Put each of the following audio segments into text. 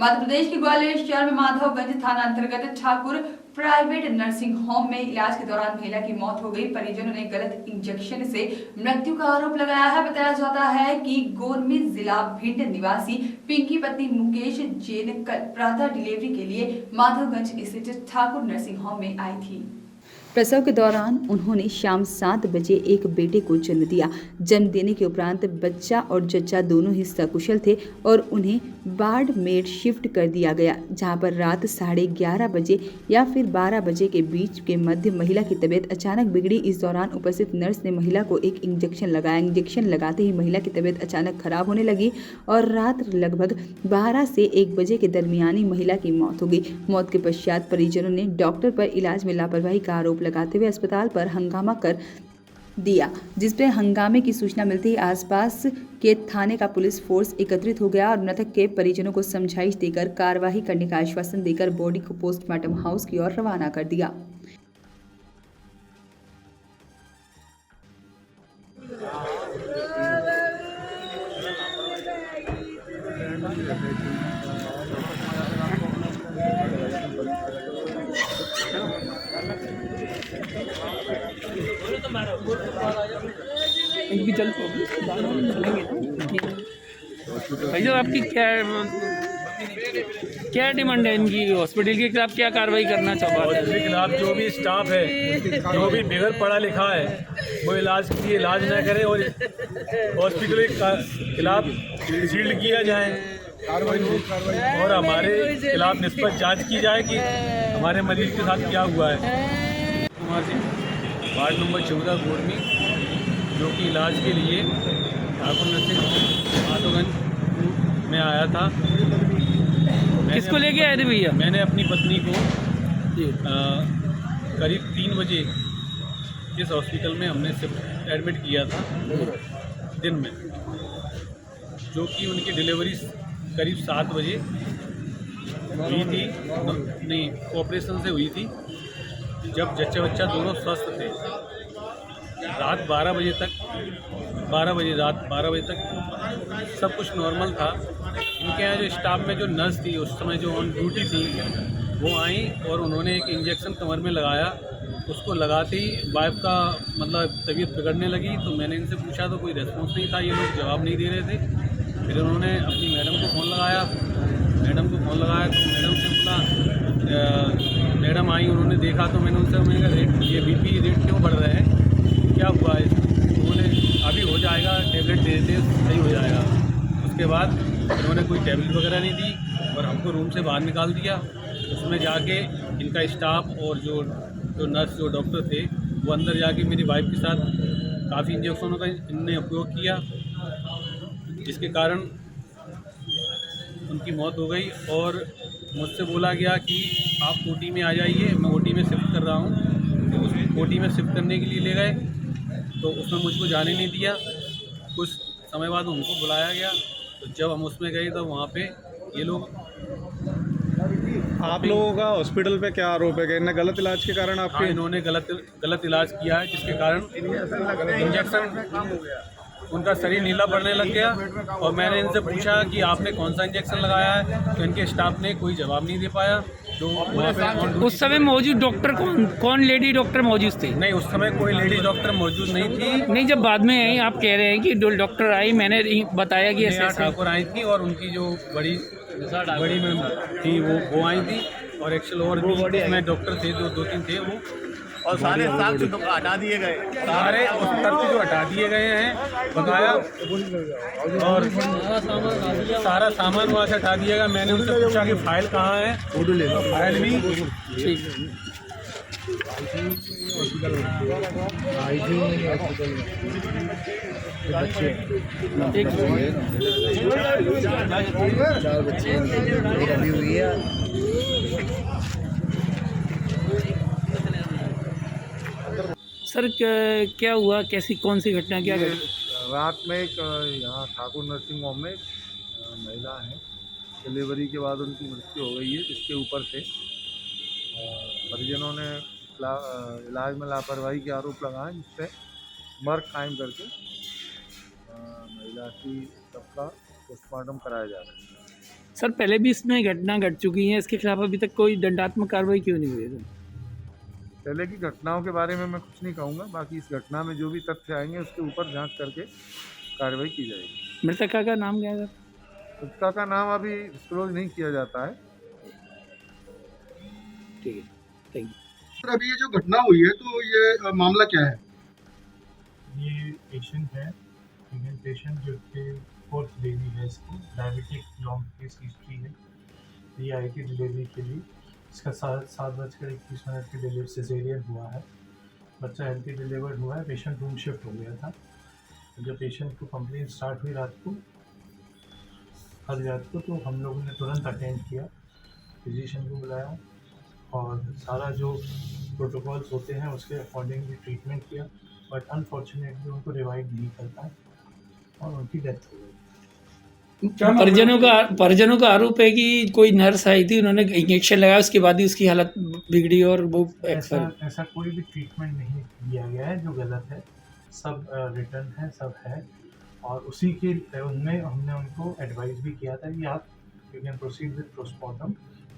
मध्य प्रदेश के ग्वालियर शहर में माधवगंज थाना अंतर्गत ठाकुर प्राइवेट नर्सिंग होम में इलाज के दौरान महिला की मौत हो गई। परिजनों ने गलत इंजेक्शन से मृत्यु का आरोप लगाया है। बताया जाता है कि गोरमी जिला भिंड निवासी पिंकी पत्नी मुकेश जैन कल प्रातः डिलीवरी के लिए माधवगंज स्थित ठाकुर नर्सिंग होम में आई थी। प्रसव के दौरान उन्होंने शाम 7 बजे एक बेटे को जन्म दिया। जन्म देने के उपरांत बच्चा और जच्चा दोनों ही सकुशल थे और उन्हें बाड़मेर शिफ्ट कर दिया गया, जहां पर रात 11:30 बजे या फिर 12 बजे के बीच के मध्य महिला की तबीयत अचानक बिगड़ी। इस दौरान उपस्थित नर्स ने महिला को एक इंजेक्शन लगाया। इंजेक्शन लगाते ही महिला की तबीयत अचानक खराब होने लगी और रात लगभग 12 से 1 बजे के दरमियान महिला की मौत हो गई। मौत के पश्चात परिजनों ने डॉक्टर पर इलाज में लापरवाही का आरोप लगाते हुए अस्पताल पर हंगामा कर दिया, जिस पर हंगामे की सूचना मिलते ही आसपास के थाने का पुलिस फोर्स एकत्रित हो गया और मृतक के परिजनों को समझाइश देकर कार्रवाई करने का आश्वासन देकर बॉडी को पोस्टमार्टम हाउस की ओर रवाना कर दिया। इनकी जल्द चलेंगे। भाई साहब, आपकी क्या डिमांड है इनकी? हॉस्पिटल के खिलाफ क्या कार्रवाई करना चाहते हैं? हॉस्पिटल के खिलाफ जो भी स्टाफ है, जो भी बगैर पढ़ा लिखा है, वो इलाज के लिए इलाज न करे और हॉस्पिटल के खिलाफ शील्ड किया जाए और हमारे खिलाफ निष्पक्ष जांच की जाए कि हमारे मरीज के साथ क्या हुआ है। कुमार जी, वार्ड नंबर 14 गोरमी, जो कि इलाज के लिए ठाकुर नर्सिंग माधवगंज में आया था। किसको लेके आए थे भैया? मैंने अपनी पत्नी को करीब 3 बजे इस हॉस्पिटल में हमने एडमिट किया था दिन में, जो कि उनकी डिलीवरी करीब 7 बजे हुई थी, नहीं ऑपरेशन से हुई थी, जब जच्चा बच्चा दोनों स्वस्थ थे। रात 12 बजे तक सब कुछ नॉर्मल था। इनके यहाँ जो स्टाफ में जो नर्स थी उस समय जो ऑन ड्यूटी थी, वो आई और उन्होंने एक इंजेक्शन कमर में लगाया। उसको लगाते ही वाइफ का मतलब तबीयत बिगड़ने लगी। तो मैंने इनसे पूछा तो कोई रेस्पॉन्स नहीं था, ये लोग जवाब नहीं दे रहे थे। फिर उन्होंने अपनी मैडम को फ़ोन लगाया तो मैडम से बोला, मैडम आई, उन्होंने देखा तो मैंने कहा रेट ये बीपी रेट क्यों बढ़ रहा है, क्या हुआ है? तो बोले अभी हो जाएगा, टेबलेट दे देते सही हो जाएगा। उसके बाद उन्होंने कोई टेबलेट वगैरह नहीं दी और हमको रूम से बाहर निकाल दिया। उसमें जाके इनका स्टाफ और जो नर्स जो डॉक्टर थे, वो अंदर जाके मेरी वाइफ के साथ काफ़ी इंजेक्शनों का इनने उपयोग किया, जिसके कारण उनकी मौत हो गई। और मुझसे बोला गया कि आप ओटी में आ जाइए, मैं ओटी में शिफ्ट कर रहा हूँ। तो उस ओटी में शिफ्ट करने के लिए ले गए तो उसमें मुझको जाने नहीं दिया। कुछ समय बाद उनको बुलाया गया, तो जब हम उसमें गए तो वहाँ पे ये लोग। आप लोगों का हॉस्पिटल पे क्या आरोप है कि इन्हें गलत इलाज के कारण आपके? हाँ, इन्होंने गलत इलाज किया है, जिसके कारण इंजेक्शन उनका शरीर नीला पड़ने लग गया। और मैंने इनसे पूछा कि आपने कौन सा इंजेक्शन लगाया है, तो इनके स्टाफ ने कोई जवाब नहीं दे पाया। जो उस समय मौजूद डॉक्टर कौन लेडी डॉक्टर मौजूद थी? नहीं, उस समय कोई लेडी डॉक्टर मौजूद नहीं थी। नहीं, जब बाद में आई आप कह रहे हैं कि डॉक्टर आई, मैंने बताया कि ऐसे ठाकुर आई थी और उनकी जो बड़ी मैम थी वो आई थी, और एक्चुअल और भी इसमें डॉक्टर थे जो 2-3 थे वो, और सारे स्टाफ जो हटा दिए गए, सारे उस तरफ जो हटा दिए गए हैं बताया, और सारा सामान वहाँ से हटा दिया गया। मैंने उनसे पूछा कि फाइल कहाँ है, तो फाइल भी चार बच्चे अभी हुई है। सर क्या हुआ, कैसी कौन सी घटना क्या घटी? रात में एक यहाँ ठाकुर नर्सिंग होम में महिला है, डिलीवरी के बाद उनकी मृत्यु हो गई है, जिसके ऊपर से परिजनों ने इलाज में लापरवाही के आरोप लगाए, जिससे मर्ग कायम करके महिला की सबका पोस्टमार्टम कराया जा रहा है। सर पहले भी इसमें घटना घट चुकी है, इसके खिलाफ अभी तक कोई दंडात्मक कार्रवाई क्यों नहीं हुई है? पहले की घटनाओं के बारे में मैं कुछ नहीं कहूँगा, बाकी इस घटना में जो भी तथ्य आएंगे उसके ऊपर जांच करके कार्रवाई की जाएगी। मृतका का नाम क्या है सर? मृतका का नाम अभी डिस्क्लोज नहीं किया जाता है। ठीक है, थैंक यू। सर अभी ये जो घटना हुई है तो ये मामला क्या है? ये पेशेंट है, फीमेल पेशेंट जो कि 4th बेबी है, इसको डायबिटिक लॉन्ग फेस हिस्ट्री है। ये आई थी डिलीवरी के लिए, इसका 7:21 की डिलीवरी सिजेरियन हुआ है। बच्चा हेल्थी डिलीवर्ड हुआ है, पेशेंट रूम शिफ्ट हो गया था। जब पेशेंट को कंप्लेंट स्टार्ट हुई रात को तो हम लोगों ने तुरंत अटेंड किया, फिजिशियन को बुलाया और सारा जो प्रोटोकॉल्स होते हैं उसके अकॉर्डिंगली ट्रीटमेंट किया, बट अनफॉर्चुनेटली उनको रिवाइव नहीं कर पाए और उनकी डेथ हो गई। परिजनों का आरोप है कि कोई नर्स आई थी, उन्होंने इंजेक्शन लगाया, उसके बाद ही उसकी हालत बिगड़ी और वो ऐसा कोई भी ट्रीटमेंट नहीं दिया गया है जो गलत है, सब रिटर्न है, सब है। और उसी के उनमें हमने उनको एडवाइस भी किया था कि आप you can proceed with postmortem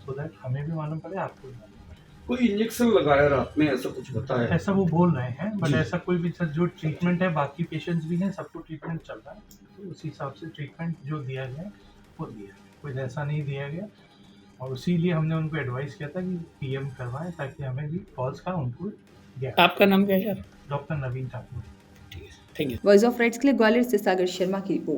so that हमें भी मालूम पड़े, आपको भी मालूम पड़े। कोई इंजेक्शन लगाया रात में, ऐसा कुछ बताया? ऐसा वो बोल रहे हैं, बट ऐसा कोई भी सर जो ट्रीटमेंट है, बाकी पेशेंट्स भी हैं, सबको ट्रीटमेंट चल रहा है, तो उसी हिसाब से ट्रीटमेंट जो दिया गया है वो दिया, कोई ऐसा नहीं दिया गया। और इसीलिए हमने उनको एडवाइस किया था कि पीएम करवाएं ताकि हमें भी कॉज का उनको ज्ञान। आपका नाम क्या है sir? Doctor Naveen Thakur. Thank you. Voice of rights के लिए ग्वालियर से सागर शर्मा की रिपोर्ट।